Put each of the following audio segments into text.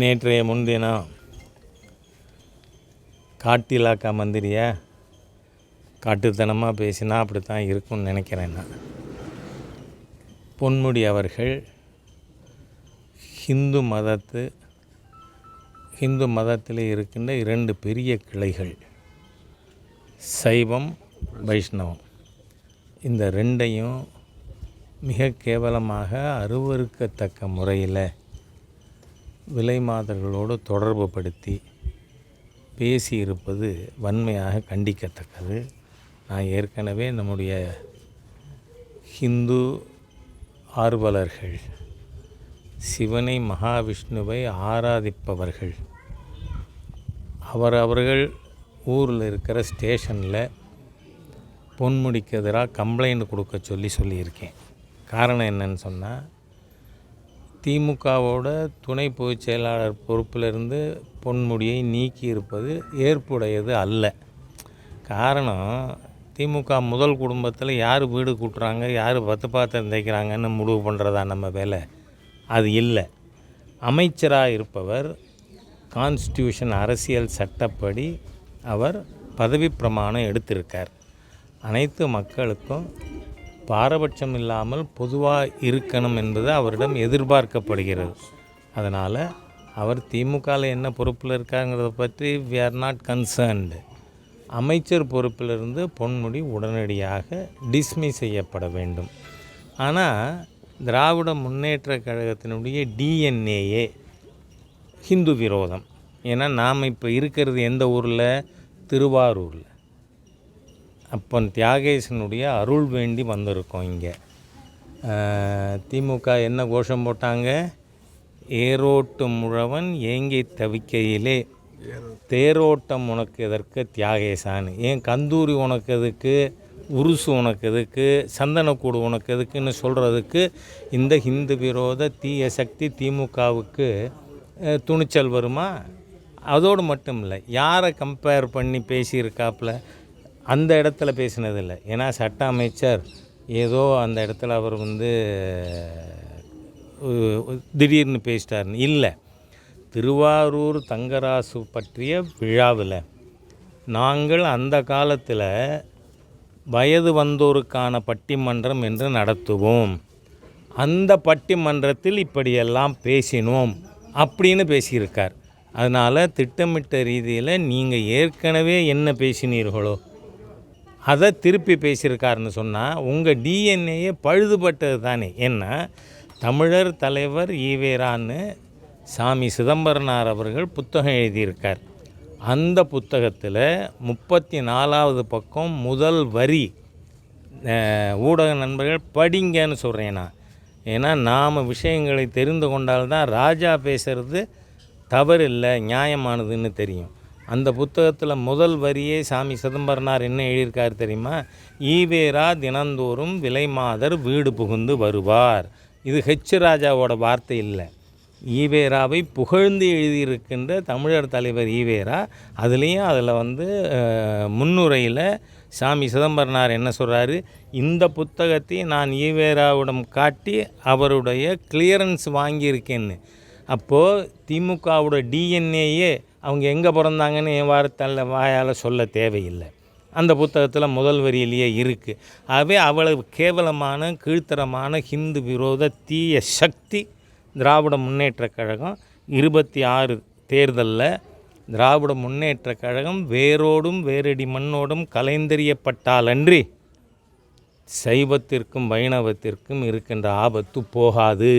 நேற்றைய முன்தினம் காட்டு இலாக்கா மந்திரியை காட்டுத்தனமாக பேசினா அப்படி தான் இருக்கும்னு நினைக்கிறேன் நான். பொன்முடி அவர்கள் ஹிந்து மதத்தில் இருக்கின்ற 2 பெரிய கிளைகள், சைவம், வைஷ்ணவம், இந்த 2ஐயும் மிக கேவலமாக அருவருக்கத்தக்க முறையில் விலைமாதர்களோடு தொடர்பு படுத்தி பேசியிருப்பது வன்மையாக கண்டிக்கத்தக்கது. நான் ஏற்கனவே நம்முடைய ஹிந்து ஆர்வலர்கள், சிவனை மகாவிஷ்ணுவை ஆராதிப்பவர்கள், அவர்கள் ஊரில் இருக்கிற ஸ்டேஷனில் பொன்முடிக்கு எதிராக கம்ப்ளைண்ட் கொடுக்க சொல்லியிருக்கேன். காரணம் என்னன்னு சொன்னால், திமுகவோட துணை பொதுச் செயலாளர் பொறுப்பிலிருந்து பொன்முடியை நீக்கி இருப்பது ஏற்புடையது அல்ல. காரணம், திமுக முதல் குடும்பத்தில் யார் வீடு கூட்டுறாங்க, யார் பாத்திரம் தைக்கிறாங்கன்னு முடிவு பண்ணுறதா நம்ம வேலை? அது இல்லை. அமைச்சராக இருப்பவர் கான்ஸ்டியூஷன், அரசியல் சட்டப்படி அவர் பதவி பிரமாணம் எடுத்திருக்கார். அனைத்து மக்களுக்கும் பாரபட்சம் இல்லாமல் பொதுவாக இருக்கணும் என்பது அவரிடம் எதிர்பார்க்கப்படுகிறது. அதனால் அவர் திமுகவில் என்ன பொறுப்பில் இருக்காங்கிறத பற்றி வி ஆர் நாட் கன்சர்ன்டு. அமைச்சர் பொறுப்பிலிருந்து பொன்முடி உடனடியாக டிஸ்மிஸ் செய்யப்பட வேண்டும். ஆனால் திராவிட முன்னேற்ற கழகத்தினுடைய டிஎன்ஏயே ஹிந்து விரோதம். ஏன்னா நாம் இப்போ இருக்கிறது எந்த ஊரில்? திருவாரூரில். அப்பன் தியாகேசனுடைய அருள் வேண்டி வந்திருக்கோம். இங்கே திமுக என்ன கோஷம் போட்டாங்க? ஏரோட்டும் முழவன் ஏங்கி தவிக்கையிலே தேரோட்டம் உனக்கு எதற்கு தியாகேசான்னு. ஏன் கந்தூரி உனக்கு எதுக்கு, உருசு உனக்கு எதுக்கு, சந்தனக்கூடு உனக்கு எதுக்குன்னு சொல்கிறதுக்கு இந்த ஹிந்து விரோத தீய சக்தி திமுகவுக்கு துணிச்சல் வருமா? அதோடு மட்டும் இல்லை, யாரை கம்பேர் பண்ணி பேசியிருக்காப்புல அந்த இடத்துல பேசினதில்லை. ஏன்னா சட்ட அமைச்சர் ஏதோ அந்த இடத்துல அவர் திடீர்னு பேசிட்டார்னு இல்லை. திருவாரூர் தங்கராசு பற்றிய விழாவில் நாங்கள் அந்த காலத்தில் வயது வந்தோருக்கான பட்டிமன்றம் என்று நடத்துவோம், அந்த பட்டிமன்றத்தில் இப்படியெல்லாம் பேசினோம் அப்படின்னு பேசியிருக்கார். அதனால் திட்டமிட்ட ரீதியில் நீங்கள் ஏற்கனவே என்ன பேசினீர்களோ அதை திருப்பி பேசியிருக்காருன்னு சொன்னால் உங்கள் டிஎன்ஏயே பழுதுபட்டது தானே. ஏன்னா தமிழர் தலைவர் ஈவேரான்னு சாமி சிதம்பரனார் அவர்கள் புத்தகம் எழுதியிருக்கார். அந்த புத்தகத்தில் 34வது பக்கம் முதல் வரி, ஊடக நண்பர்கள் படிங்கன்னு சொல்கிறேன் நான். ஏன்னா நாம் விஷயங்களை தெரிந்து கொண்டால்தான் ராஜா பேசுகிறது தவறில்லை, நியாயமானதுன்னு தெரியும். அந்த புத்தகத்தில் முதல் வரியே சாமி சிதம்பரனார் என்ன எழுதியிருக்கார் தெரியுமா? ஈவேரா தினந்தோறும் விலைமாதர் வீடு புகுந்து வருவார். இது ஹெச் ராஜாவோட வார்த்தை இல்லை, ஈவேராவை புகழ்ந்து எழுதியிருக்கின்ற தமிழர் தலைவர் ஈவேரா. அதுலேயும் அதில் முன்னுரையில் சாமி சிதம்பரனார் என்ன சொல்கிறாரு? இந்த புத்தகத்தை நான் ஈவேராவிடம் காட்டி அவருடைய கிளியரன்ஸ் வாங்கியிருக்கேன்னு. அப்போது திமுகவோட டிஎன்ஏயே அவங்க எங்கே பிறந்தாங்கன்னு என் வாயால் சொல்ல தேவையில்லை. அந்த புத்தகத்தில் முதல் வரியிலேயே இருக்குது. ஆகவே அவ்வளவு கேவலமான கீழ்த்தரமான ஹிந்து விரோத தீய சக்தி திராவிட முன்னேற்ற கழகம். 26 தேர்தலில் திராவிட முன்னேற்ற கழகம் வேரோடும் வேரடி மண்ணோடும் கலைந்தெறியப்பட்டாலன்றி சைவத்திற்கும் வைணவத்திற்கும் இருக்கின்ற ஆபத்து போகாது,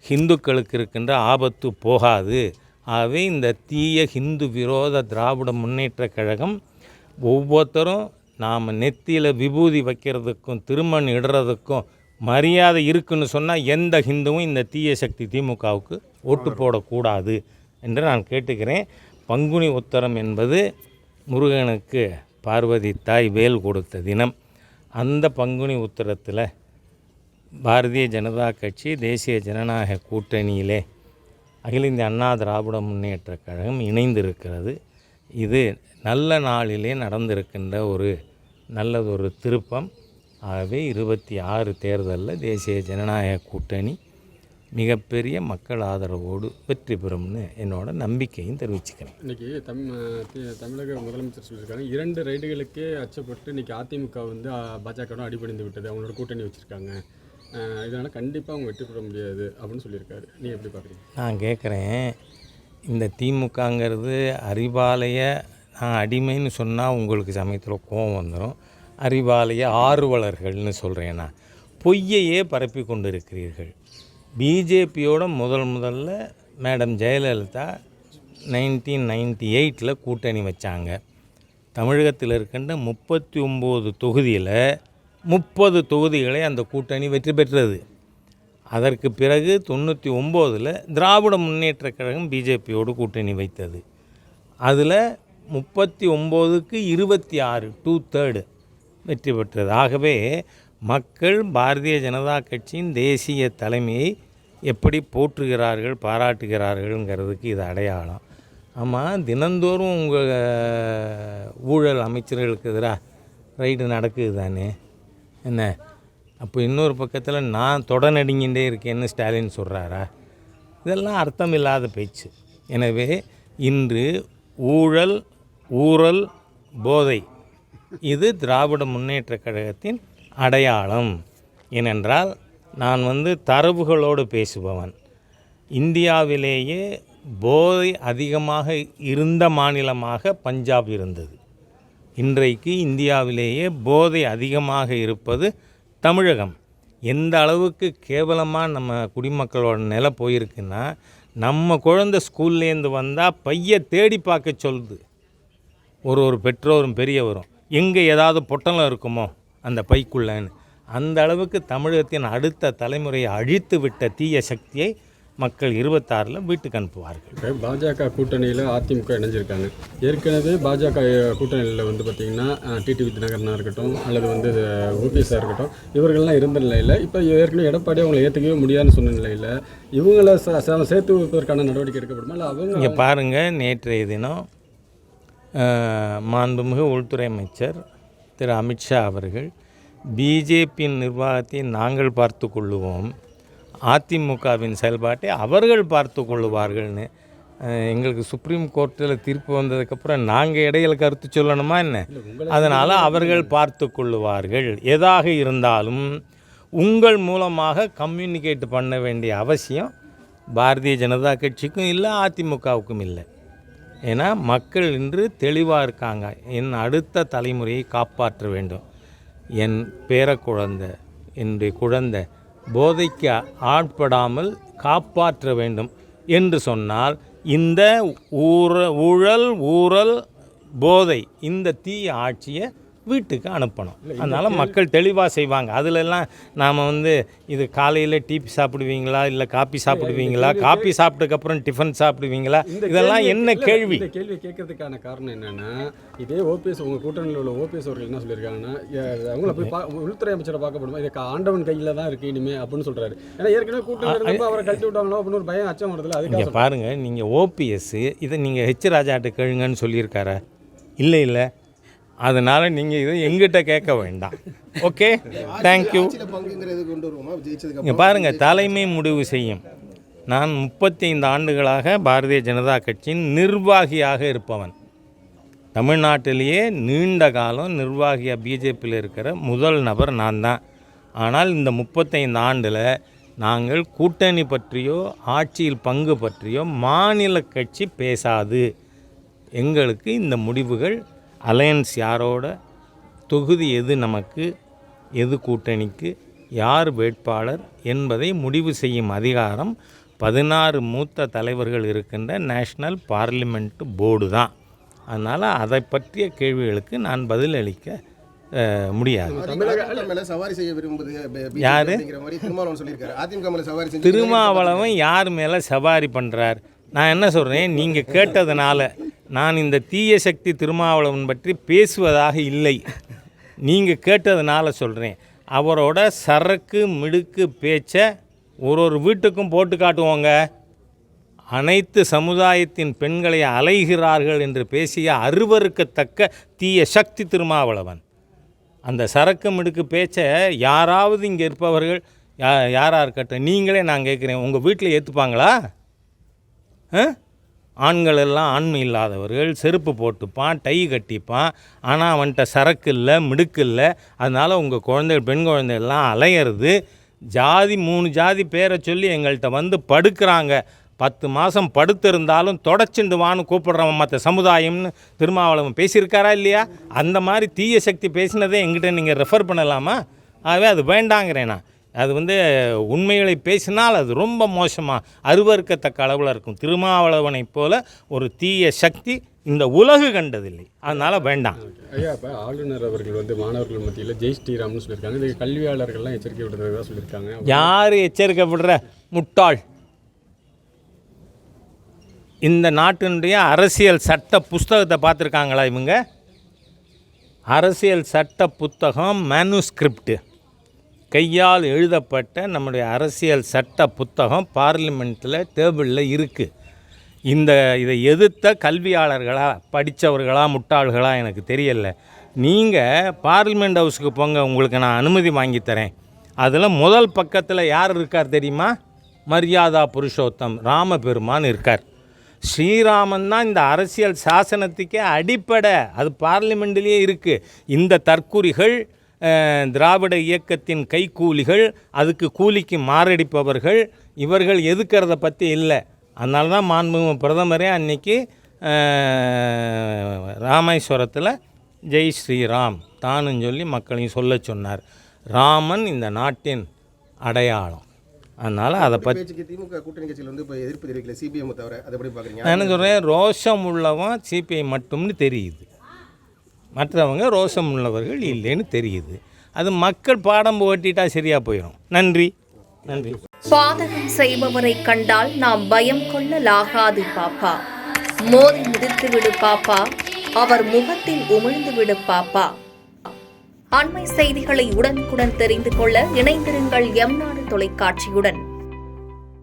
ஹிந்துக்களுக்கு இருக்கின்ற ஆபத்து போகாது. ஆகவே இந்த தீய ஹிந்து விரோத திராவிட முன்னேற்ற கழகம் ஒவ்வொருத்தரும் நாம் நெத்தியில் விபூதி வைக்கிறதுக்கும் திருமண் இடுறதுக்கும் மரியாதை இருக்குன்னு சொன்னால் எந்த ஹிந்துவும் இந்த தீய சக்தி திமுகவுக்கு ஓட்டு போடக்கூடாது என்று நான் கேட்டுக்கிறேன். பங்குனி உத்தரம் என்பது முருகனுக்கு பார்வதி தாய் வேல் கொடுத்த தினம். அந்த பங்குனி உத்தரத்தில் பாரதிய ஜனதா கட்சி தேசிய ஜனநாயக கூட்டணியிலே அகில இந்திய அண்ணா திராவிட முன்னேற்ற கழகம் இணைந்திருக்கிறது. இது நல்ல நாளிலே நடந்திருக்கின்ற நல்லதொரு திருப்பம். ஆகவே 26 தேர்தலில் தேசிய ஜனநாயக கூட்டணி மிகப்பெரிய மக்கள் ஆதரவோடு வெற்றி பெறும்னு என்னோட நம்பிக்கையும் தெரிவிச்சுக்கிறேன். இன்றைக்கி தமிழக முதலமைச்சர் சொல்லியிருக்காங்க 2 ரைடுகளுக்கே அச்சப்பட்டு இன்றைக்கி அதிமுக வந்து பாஜக அடிபணிந்து விட்டது, அவங்களோட கூட்டணி வச்சுருக்காங்க, இதனால் கண்டிப்பாக அவங்க வெற்றி பெற முடியாது அப்படின்னு சொல்லியிருக்காரு. நீங்கள் எப்படி பார்க்குறீங்க? நான் கேட்குறேன், இந்த திமுகங்கிறது அறிவாலய நான் அடிமைன்னு சொன்னால் உங்களுக்கு சமயத்தில் கோபம் வந்துடும். அறிவாலய ஆர்வலர்கள்னு சொல்கிறேன்னா பொய்யையே பரப்பி கொண்டு இருக்கிறீர்கள். பிஜேபியோட முதல்ல மேடம் ஜெயலலிதா 1998 கூட்டணி வச்சாங்க. தமிழகத்தில் இருக்கின்ற 39 தொகுதியில் 30 தொகுதிகளை அந்த கூட்டணி வெற்றி பெற்றது. அதற்கு பிறகு 99 திராவிட முன்னேற்ற கழகம் பிஜேபியோடு கூட்டணி வைத்தது. அதில் 39க்கு 26 2/3 வெற்றி பெற்றது. ஆகவே மக்கள் பாரதிய ஜனதா கட்சியின் தேசிய தலைமையை எப்படி போற்றுகிறார்கள் பாராட்டுகிறார்கள்ங்கிறதுக்கு இது அடையாளம். ஆமாம், தினந்தோறும் உங்கள் ஊழல் அமைச்சர்களுக்கு எதிராக ரைடு நடக்குது தானே என்ன? அப்போ இன்னொரு பக்கத்தில் நான் தொடநடுங்கின்றே இருக்கேன்னு ஸ்டாலின் சொல்கிறாரா? இதெல்லாம் அர்த்தம் இல்லாத பேச்சு. எனவே இன்று ஊழல் ஊழல் போதை இது திராவிட முன்னேற்ற கழகத்தின் அடையாளம். ஏனென்றால் நான் தரவுகளோடு பேசுபவன். இந்தியாவிலேயே போதை அதிகமாக இருந்த மாநிலமாக பஞ்சாப் இருந்தது. இன்றைக்கு இந்தியாவிலேயே போதை அதிகமாக இருப்பது தமிழகம். எந்த அளவுக்கு கேவலமாக நம்ம குடிமக்களோட நிலை போயிருக்குன்னா, நம்ம குழந்தை ஸ்கூல்லேருந்து வந்தால் பையை தேடி பார்க்க சொல்லுது ஒரு பெற்றோரும் பெரியவரும், எங்கே ஏதாவது பொட்டலம் இருக்குமோ அந்த பைக்குள்ளேன்னு. அந்த அளவுக்கு தமிழகத்தின் அடுத்த தலைமுறையை அழித்து விட்ட தீய சக்தியை மக்கள் 26 வீட்டுக்கு அனுப்புவார்கள். பாஜக கூட்டணியில் அதிமுக இணைஞ்சிருக்காங்க. ஏற்கனவே பாஜக கூட்டணியில் பார்த்திங்கன்னா டிடிவி தினகரனாக இருக்கட்டும் அல்லது ஓபிஎஸ்ஸாக இருக்கட்டும், இவர்கள்லாம் இருந்த நிலையில் இப்போ ஏற்கனவே எடப்பாடி அவங்களை ஏற்றுக்கவே முடியாதுன்னு சொன்ன நிலையில் இவங்களை சேர்த்து வைப்பதற்கான நடவடிக்கை எடுக்கப்படுமா? இல்லை அவங்க இங்கே பாருங்கள், நேற்றைய தினம் மாண்புமிகு உள்துறை அமைச்சர் திரு அமித்ஷா அவர்கள் பிஜேபியின் நிர்வாகத்தை நாங்கள் பார்த்து கொள்ளுவோம், அதிமுகவின் செயல்பாட்டை அவர்கள் பார்த்து கொள்ளுவார்கள்னு எங்களுக்கு சுப்ரீம் கோர்ட்டில் தீர்ப்பு வந்ததுக்கப்புறம் நாங்கள் இடையில கருத்து சொல்லணுமா என்ன? அதனால் அவர்கள் பார்த்து கொள்ளுவார்கள். எதாக இருந்தாலும் உங்கள் மூலமாக கம்யூனிகேட் பண்ண வேண்டிய அவசியம் பாரதிய ஜனதா கட்சிக்கும் இல்லை, அதிமுகவுக்கும் இல்லை. ஏன்னா மக்கள் இன்று தெளிவாக இருக்காங்க. என் அடுத்த தலைமுறையை காப்பாற்ற வேண்டும், என் பேரக்குழந்தை என்னுடைய குழந்தை போதைக்கு ஆட்படாமல் காப்பாற்ற வேண்டும் என்று சொன்னால் இந்த ஊழல் போதை இந்த தீய ஆட்சியை வீட்டுக்கு அனுப்பணும். அதனால் மக்கள் தெளிவாக செய்வாங்க. அதிலெல்லாம் நாம் இது காலையில் டீ சாப்பிடுவீங்களா இல்லை காப்பி சாப்பிடுவீங்களா, காப்பி சாப்பிட்டதுக்கப்புறம் டிஃபன் சாப்பிடுவீங்களா, இதெல்லாம் என்ன கேள்வி? இந்த கேள்வி கேட்கறதுக்கான காரணம் என்னென்னா, இதே ஓபிஎஸ் உங்கள் கூட்டணியில் உள்ள ஓபிஎஸ் அவர்கள் என்ன சொல்லியிருக்காங்கன்னா, அவங்கள போய் உள்துறை அமைச்சரை பார்க்கப்படுமா, இது ஆண்டவன் கையில் தான் இருக்குது இனிமே அப்படின்னு சொல்கிறாரு. ஏன்னா ஏற்கனவே கூட்டணி அவரை கழட்டி விட்டாங்களோ அப்படின்னு ஒரு பயம் அச்சம் வருதுல்ல. அதுக்காக பாருங்கள், நீங்கள் ஓபிஎஸ் இதை நீங்கள் ஹெச் ராஜாட்ட கேளுங்கன்னு சொல்லியிருக்காரா? இல்லை. அதனால் நீங்கள் இதை எங்கிட்ட கேட்க வேண்டாம். Okay, thank you. இங்கே பாருங்கள், தலைமை முடிவு செய்யும். நான் 35 ஆண்டுகளாக பாரதிய ஜனதா கட்சியின் நிர்வாகியாக இருப்பவன். தமிழ்நாட்டிலேயே நீண்ட காலம் நிர்வாகியாக பிஜேபியில் இருக்கிற முதல் நபர் நான் தான். ஆனால் இந்த 35 ஆண்டில் நாங்கள் கூட்டணி பற்றியோ ஆட்சியில் பங்கு பற்றியோ மாநில கட்சி பேசாது. எங்களுக்கு இந்த முடிவுகள் அலையன்ஸ் யாரோட, தொகுதி எது நமக்கு, எது கூட்டணிக்கு, யார் வேட்பாளர் என்பதை முடிவு செய்யும் அதிகாரம் 16 மூத்த தலைவர்கள் இருக்கின்ற நேஷ்னல் பார்லிமெண்ட் போர்டு தான். அதனால் அதை பற்றிய கேள்விகளுக்கு நான் பதில் அளிக்க முடியாது. யார் திருமாவளவன் யார் மேலே சவாரி பண்ணுறார்? நான் என்ன சொல்கிறேன், நீங்கள் கேட்டதுனால நான் இந்த தீய சக்தி திருமாவளவன் பற்றி பேசுவதாக இல்லை. நீங்கள் கேட்டதுனால சொல்கிறேன். அவரோட சரக்கு மிடுக்கு பேச்சை ஒரு வீட்டுக்கும் போட்டு காட்டுவோங்க. அனைத்து சமுதாயத்தின் பெண்களை அலைகிறார்கள் என்று பேசிய அருவருக்கத்தக்க தீய சக்தி திருமாவளவன். அந்த சரக்கு மிடுக்கு பேச்சை யாராவது இங்கே இருப்பவர்கள் யாராக இருக்கட்டும், நீங்களே நான் கேட்குறேன், உங்கள் வீட்டில் ஏற்றுப்பாங்களா? ஆண்கள் எல்லாம் ஆண்மை இல்லாதவர்கள், செருப்பு போட்டுப்பான், டை கட்டிப்பான், ஆனால் அவன்கிட்ட சரக்கு இல்லை, மிடுக்கு இல்லை. அதனால் உங்கள் குழந்தைகள், பெண் குழந்தைகள்லாம் அலையிறது. ஜாதி 3 ஜாதி பேரை சொல்லி எங்கள்கிட்ட வந்து படுக்கிறாங்க. 10 மாதம் படுத்திருந்தாலும் தொடச்சுண்டு வான்னு கூப்பிடுறவன் மற்ற சமுதாயம்னு திருமாவளவன் பேசியிருக்காரா இல்லையா? அந்த மாதிரி தீய சக்தி பேசினதே எங்கிட்ட நீங்கள் ரெஃபர் பண்ணலாமா? ஆகவே அது வேண்டாங்கிறேன் நான். அது உண்மைகளை பேசினால் அது ரொம்ப மோசமாக அருவருக்கத்தக்க அளவில் இருக்கும். திருமாவளவனைப் போல ஒரு தீய சக்தி இந்த உலகு கண்டதில்லை. அதனால் வேண்டாம். ஐயா, இப்போ ஆளுநர் அவர்கள் மாணவர்கள் மத்தியில் ஜெய் ஸ்ரீராம்னு சொல்லியிருக்காங்க. இது கல்வியாளர்கள்லாம் எச்சரிக்கை விடுறதா சொல்லியிருக்காங்க. யார் எச்சரிக்கை விடுற? முட்டாள். இந்த நாட்டினுடைய அரசியல் சட்ட புஸ்தகத்தை பார்த்துருக்காங்களா இவங்க? அரசியல் சட்ட புத்தகம் மேனுஸ்கிரிப்ட், கையால் எழுதப்பட்ட நம்முடைய அரசியல் சட்ட புத்தகம் பார்லிமெண்ட்டில் டேபிளில் இருக்குது. இதை எதிர்த்த கல்வியாளர்களா, படித்தவர்களா, முட்டாள்களா எனக்கு தெரியலை. நீங்கள் பார்லிமெண்ட் ஹவுஸுக்கு போங்க, உங்களுக்கு நான் அனுமதி வாங்கித்தரேன். அதில் முதல் பக்கத்தில் யார் இருக்கார் தெரியுமா? மரியாதா புருஷோத்தம் ராமபெருமான் இருக்கார். ஸ்ரீராமன் தான் இந்த அரசியல் சாசனத்துக்கே அடிப்படை. அது பார்லிமெண்ட்லேயே இருக்குது. இந்த தற்குறிகள், திராவிட இயக்கத்தின் கைக்கூலிகள், அதுக்கு கூலிக்கு மாரடிப்பவர்கள், இவர்கள் எதுக்கிறத பற்றி இல்லை. அதனால தான் மாண்புமிகு பிரதமரே அன்றைக்கி ராமேஸ்வரத்தில் ஜெய் ஸ்ரீராம் தானும் சொல்லி மக்களையும் சொல்ல சொன்னார். ராமன் இந்த நாட்டின் அடையாளம். அதனால் அதை பற்றி திமுக கூட்டணி கட்சியில் இப்போ எதிர்ப்பு தெரிவிக்கல, சிபிஎம் தவிர. அதை எப்படி பார்க்குறீங்க? நான் என்ன சொல்கிறேன், ரோஷம் உள்ளவன் சிபிஐ மட்டும்னு தெரியுது, மற்றவங்க ரோஷம் உள்ளவர்கள் இல்லைன்னு தெரியுது. அது மக்கள் பாடம் ஓட்டிட்டா சரியாக போயிடும். நன்றி. நன்றி. பாதகம் செய்பவரை கண்டால் நாம் பயம் கொள்ளலாகாது பாப்பா. மோதி மிதித்து விடு பாப்பா, அவர் முகத்தில் உமிழ்ந்து விடு பாப்பா. அண்மை செய்திகளை உடனுக்குடன் தெரிந்து கொள்ள இணைந்திருங்கள் எம் நாடு தொலைக்காட்சியுடன்.